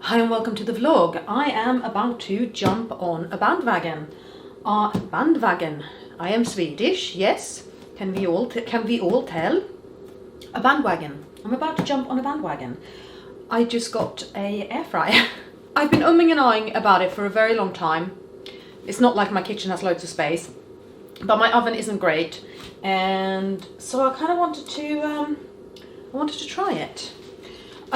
Hi and welcome to the vlog. I am about to jump on a bandwagon. Bandwagon. I am Swedish, yes. Can we all tell? A bandwagon. I'm about to jump on a bandwagon. I just got a air fryer. I've been umming and ahhing about it for a very long time. It's not like my kitchen has loads of space, but my oven isn't great, and so I kind of wanted to try it.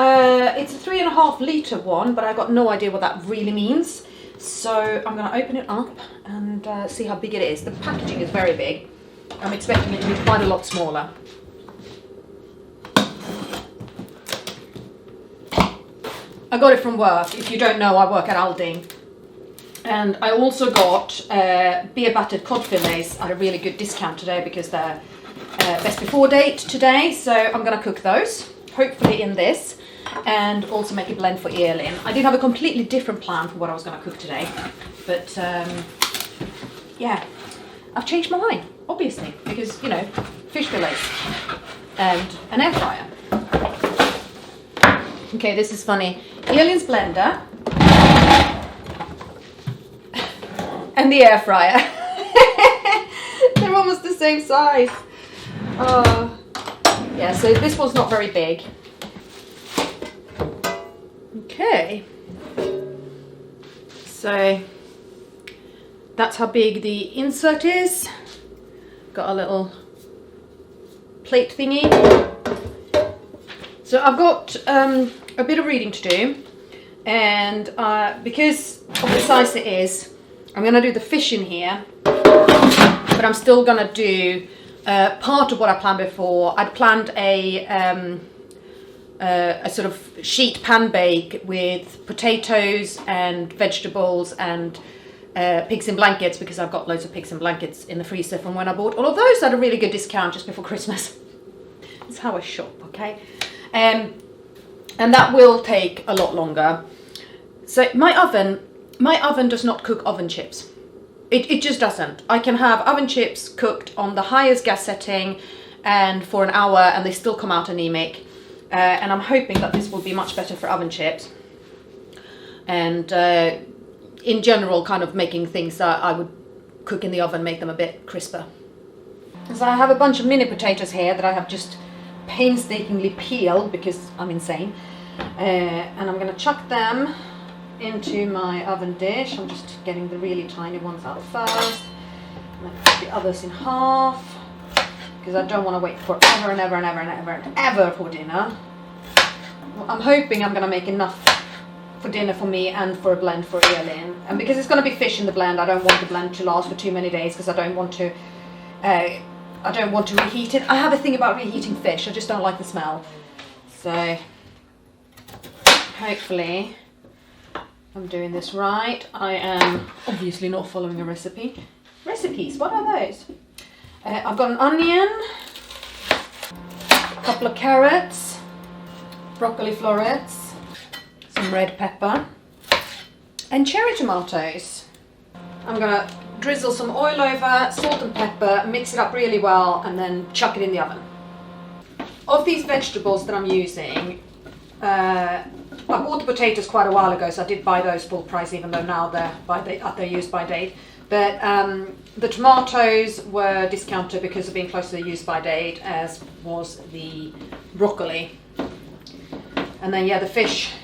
It's a 3.5 litre one, but I got no idea what that really means. So I'm going to open it up and see how big it is. The packaging is very big. I'm expecting it to be quite a lot smaller. I got it from work. If you don't know, I work at Aldi. And I also got beer battered cod fillets at a really good discount today because they're best before date today. So I'm going to cook those, hopefully in this, and also make a blend for Elin. I did have a completely different plan for what I was going to cook today, but yeah, I've changed my mind, obviously, because, you know, fish fillets and an air fryer. Okay, this is funny. Elin's blender and the air fryer. They're almost the same size. Yeah, so this one's not very big. Okay. So that's how big the insert is. Got a little plate thingy. So I've got a bit of reading to do, and because of the size it is, I'm going to do the fish in here, but I'm still going to do part of what I planned before. I'd planned a sort of sheet pan bake with potatoes and vegetables and pigs in blankets, because I've got loads of pigs in blankets in the freezer from when I bought all of those at a really good discount just before Christmas. That's how I shop, okay? And that will take a lot longer. So my oven does not cook oven chips. It just doesn't. I can have oven chips cooked on the highest gas setting and for an hour, and they still come out anemic. And I'm hoping that this will be much better for oven chips. And in general, kind of making things that I would cook in the oven, make them a bit crisper. So I have a bunch of mini potatoes here that I have just painstakingly peeled because I'm insane. And I'm going to chuck them into my oven dish. I'm just getting the really tiny ones out first. And then put the others in half, because I don't want to wait forever and ever and ever and ever and ever for dinner. I'm hoping I'm going to make enough for dinner for me and for a blend for Elin. And because it's going to be fish in the blend, I don't want the blend to last for too many days, because I don't want to reheat it. I have a thing about reheating fish. I just don't like the smell. So hopefully I'm doing this right. I am obviously not following a recipe. Recipes, what are those? I've got an onion, a couple of carrots, broccoli florets, some red pepper, and cherry tomatoes. I'm going to drizzle some oil over, salt and pepper, mix it up really well, and then chuck it in the oven. Of these vegetables that I'm using, I bought the potatoes quite a while ago, so I did buy those full price, even though now they're at their use by date. But the tomatoes were discounted because of being close to the use by date, as was the broccoli. And then, yeah, the fish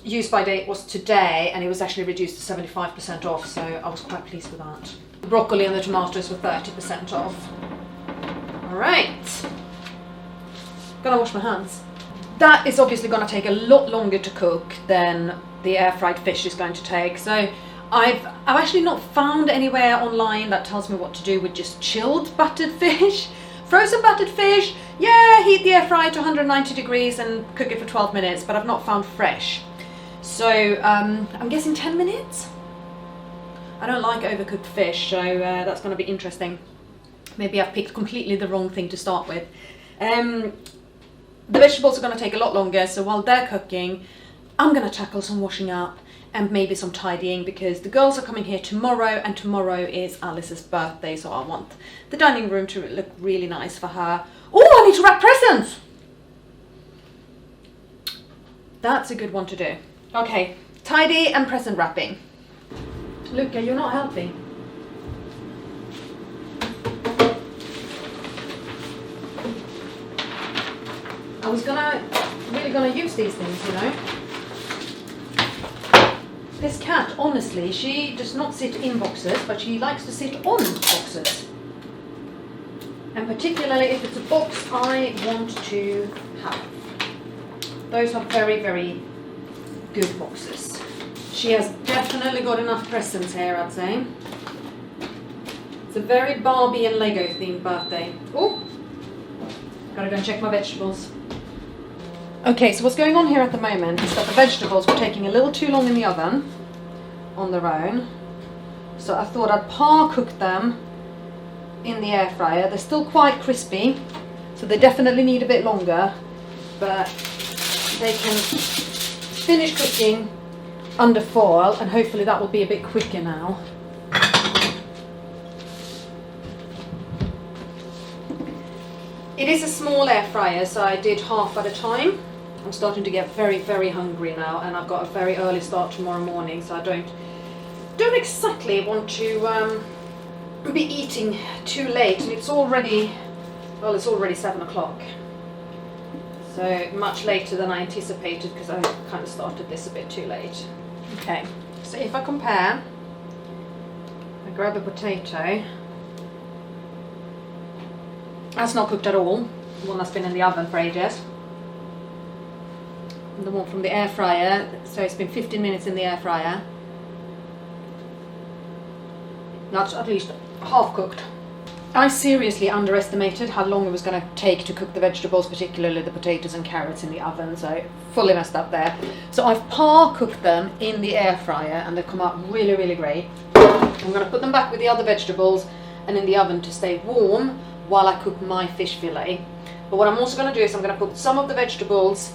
use by date was today, and it was actually reduced to 75% off, so I was quite pleased with that. The broccoli and the tomatoes were 30% off. All right. Gonna wash my hands. That is obviously going to take a lot longer to cook than the air fried fish is going to take. So I've actually not found anywhere online that tells me what to do with just chilled battered fish. Frozen battered fish, yeah, heat the air fryer to 190 degrees and cook it for 12 minutes, but I've not found fresh. So I'm guessing 10 minutes? I don't like overcooked fish, so that's going to be interesting. Maybe I've picked completely the wrong thing to start with. The vegetables are going to take a lot longer, so while they're cooking, I'm going to tackle some washing up and maybe some tidying, because the girls are coming here tomorrow, and tomorrow is Alice's birthday, so I want the dining room to look really nice for her. Oh, I need to wrap presents! That's a good one to do. Okay, tidy and present wrapping. Luca, you're not helping. I was really gonna use these things, you know. This cat, honestly, she does not sit in boxes, but she likes to sit on boxes. And particularly if it's a box I want to have. Those are very, very good boxes. She has definitely got enough presents here, I'd say. It's a very Barbie and Lego themed birthday. Oh, gotta go and check my vegetables. Okay, so what's going on here at the moment is that the vegetables were taking a little too long in the oven on their own. So I thought I'd par cook them in the air fryer. They're still quite crispy, so they definitely need a bit longer, but they can finish cooking under foil, and hopefully that will be a bit quicker now. It is a small air fryer, so I did half at a time. I'm starting to get very, very hungry now, and I've got a very early start tomorrow morning, so I don't exactly want to be eating too late. And it's already 7 o'clock, so much later than I anticipated because I kind of started this a bit too late. Okay, so if I compare, I grab a potato. That's not cooked at all, the one that's been in the oven for ages. And the one from the air fryer, so it's been 15 minutes in the air fryer. That's at least half cooked. I seriously underestimated how long it was going to take to cook the vegetables, particularly the potatoes and carrots in the oven, so fully messed up there. So I've par cooked them in the air fryer and they've come out really, really great. I'm going to put them back with the other vegetables and in the oven to stay warm while I cook my fish fillet. But what I'm also going to do is I'm going to put some of the vegetables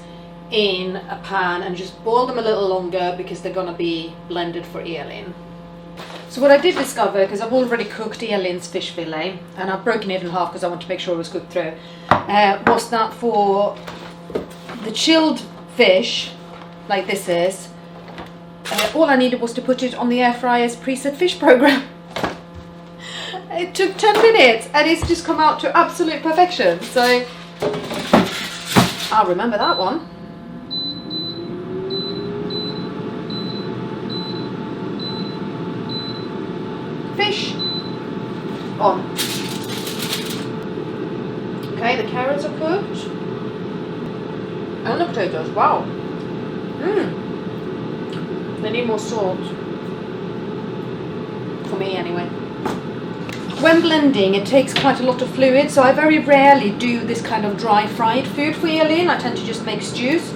in a pan and just boil them a little longer because they're going to be blended for Elin. So what I did discover, because I've already cooked Elin's fish fillet and I've broken it in half because I want to make sure it was cooked through, was that for the chilled fish, like this is, all I needed was to put it on the air fryer's preset fish program. It took 10 minutes and it's just come out to absolute perfection. So I'll remember that one. Fish on. Okay, the carrots are cooked. And the potatoes, wow. They need more salt. For me anyway. When blending, it takes quite a lot of fluid, so I very rarely do this kind of dry fried food for Elin. I tend to just make stews,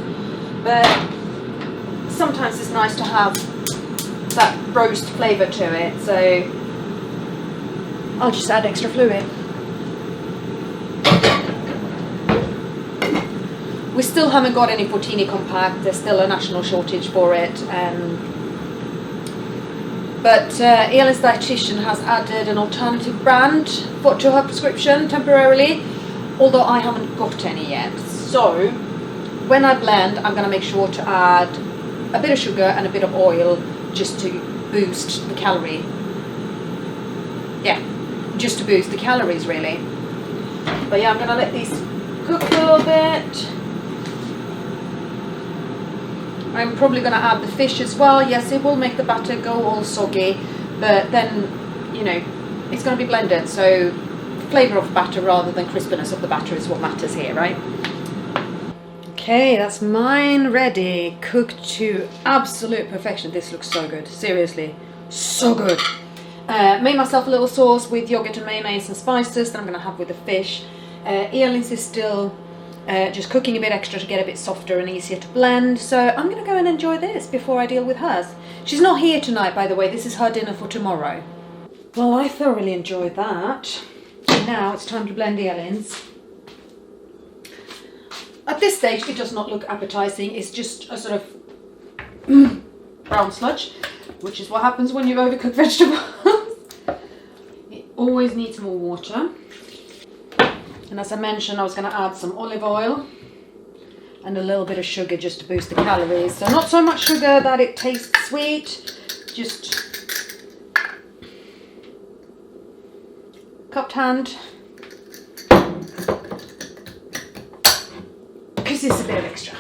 but sometimes it's nice to have that roast flavour to it, so I'll just add extra fluid. We still haven't got any Tonic compact, there's still a national shortage for it. But Elin's dietitian has added an alternative brand to her prescription temporarily, although I haven't got any yet. So when I blend, I'm going to make sure to add a bit of sugar and a bit of oil just to boost the calorie. Yeah, just to boost the calories really. But yeah, I'm going to let these cook a little bit. I'm probably going to add the fish as well. Yes, it will make the batter go all soggy, but then, you know, it's going to be blended, so flavour of batter rather than crispiness of the batter is what matters here, right? Okay, that's mine ready, cooked to absolute perfection. This looks so good, seriously, so good. Made myself a little sauce with yogurt and mayonnaise and spices that I'm going to have with the fish. Elin's is still just cooking a bit extra to get a bit softer and easier to blend, so I'm going to go and enjoy this before I deal with hers. She's not here tonight, by the way, this is her dinner for tomorrow. Well, I thoroughly enjoyed that. Now it's time to blend Elin's. At this stage it does not look appetizing, it's just a sort of brown sludge, which is what happens when you overcook vegetables. It always needs more water. And as I mentioned, I was going to add some olive oil and a little bit of sugar just to boost the calories. So not so much sugar that it tastes sweet, just cupped hand, because this is a bit of extra.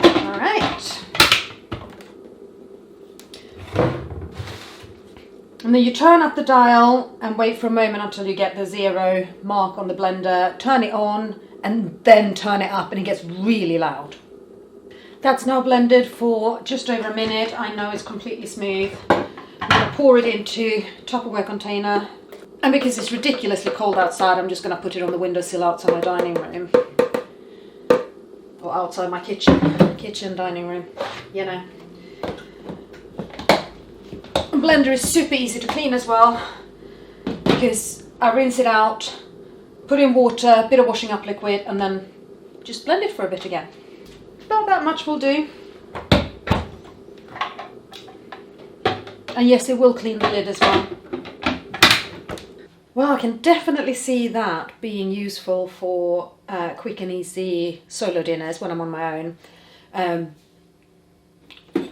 All right. And then you turn up the dial and wait for a moment until you get the 0 mark on the blender, turn it on, and then turn it up, and it gets really loud. That's now blended for just over a minute. I know it's completely smooth. I'm going to pour it into a Tupperware container, and because it's ridiculously cold outside, I'm just going to put it on the windowsill outside my dining room, or outside my kitchen, dining room, you know. The blender is super easy to clean as well, because I rinse it out, put in water, a bit of washing up liquid, and then just blend it for a bit again. About that much will do. And yes, it will clean the lid as well. Well, I can definitely see that being useful for quick and easy solo dinners when I'm on my own.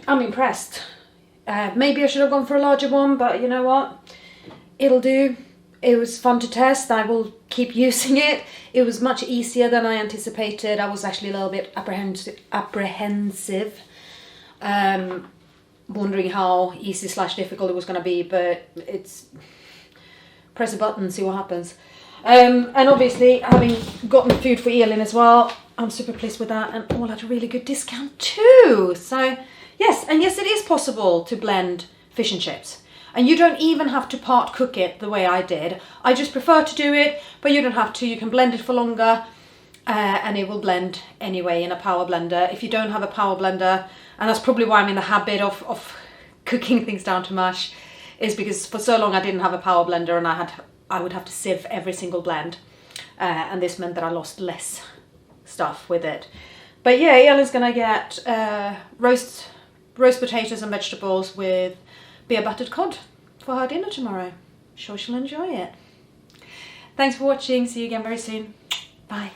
I'm impressed. Maybe I should have gone for a larger one, but you know what? It'll do. It was fun to test. I will keep using it. It was much easier than I anticipated. I was actually a little bit apprehensive, wondering how easy/difficult it was going to be, but it's press a button, see what happens. And obviously, having gotten food for Elin as well, I'm super pleased with that, and all at a really good discount too. So yes, and yes, it is possible to blend fish and chips. And you don't even have to part cook it the way I did. I just prefer to do it, but you don't have to. You can blend it for longer, and it will blend anyway in a power blender. If you don't have a power blender, and that's probably why I'm in the habit of cooking things down to mush, is because for so long I didn't have a power blender, and I would have to sieve every single blend, and this meant that I lost less stuff with it. But yeah, Elin's gonna get roast potatoes and vegetables with beer buttered cod for her dinner tomorrow. Sure she'll enjoy it. Thanks for watching. See you again very soon. Bye.